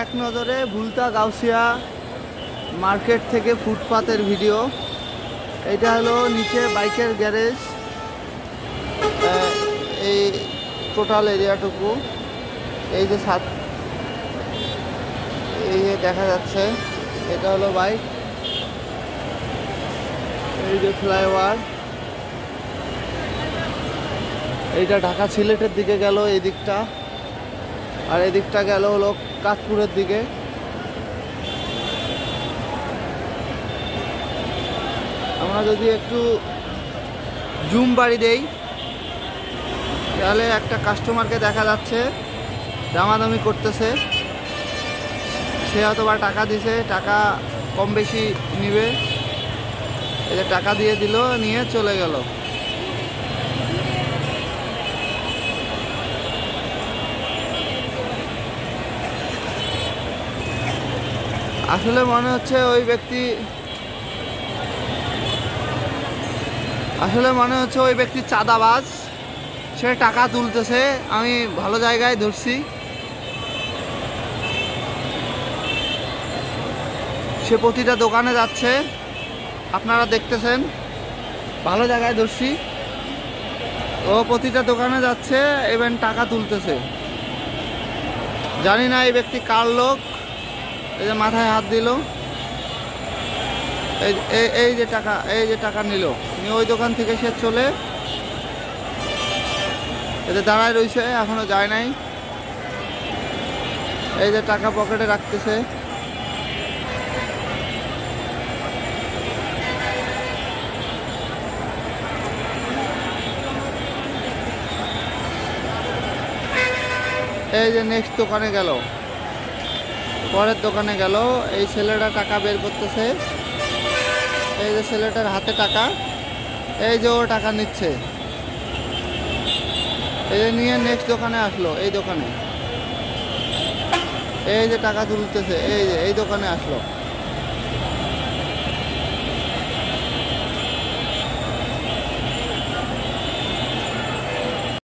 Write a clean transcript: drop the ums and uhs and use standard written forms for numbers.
এক নজরে ভুলতা গাউসিয়া মার্কেট থেকে ফুটপাতের ভিডিও। এটা হলো নিচে বাইকের গ্যারেজ, এই টোটাল এরিয়াটুকু এই যে এই যে দেখা যাচ্ছে, এটা হলো বাইক। এই যে ফ্লাইওভার, এইটা ঢাকা সিলেটের দিকে গেল এই দিকটা, আর এই দিকটা গেল হলো কাঁচপুরের দিকে। আমরা যদি একটু জুম বাড়ি দেই তাহলে একটা কাস্টমারকে দেখা যাচ্ছে দামাদামি করতেছে। সে হয়তোবা টাকা দিছে, টাকা কম বেশি নিবে। এই যে টাকা দিয়ে দিল, নিয়ে চলে গেল। আসলে মনে হচ্ছে ওই ব্যক্তি চাঁদাবাজ। সে টাকা তুলতেছে। আমি ভালো জায়গায় ধরছি, সে প্রতিটা দোকানে যাচ্ছে, আপনারা দেখতেছেন। ভালো জায়গায় ধরছি, ও প্রতিটা দোকানে যাচ্ছে এবং টাকা তুলতেছে। জানি না এই ব্যক্তি কার লোক। এই যে মাথায় হাত দিল, এই যে টাকা নিল, ওই দোকান থেকে সে চলে এতে দাঁড়ায় রয়েছে, এখনো যায় নাই। এই যে টাকা পকেটে রাখতেছে। এই যে নেক্সট দোকানে গেল, পরের দোকানে গেল। এই ছেলেটা টাকা বের করতেছে। এই যে ছেলেটার হাতে টাকা, এই যে ও টাকা নিচ্ছে। এই যে নিয়ে নেক্সট দোকানে আসলো, এই দোকানে এই যে টাকা তুলতেছে, এই যে এই দোকানে আসলো।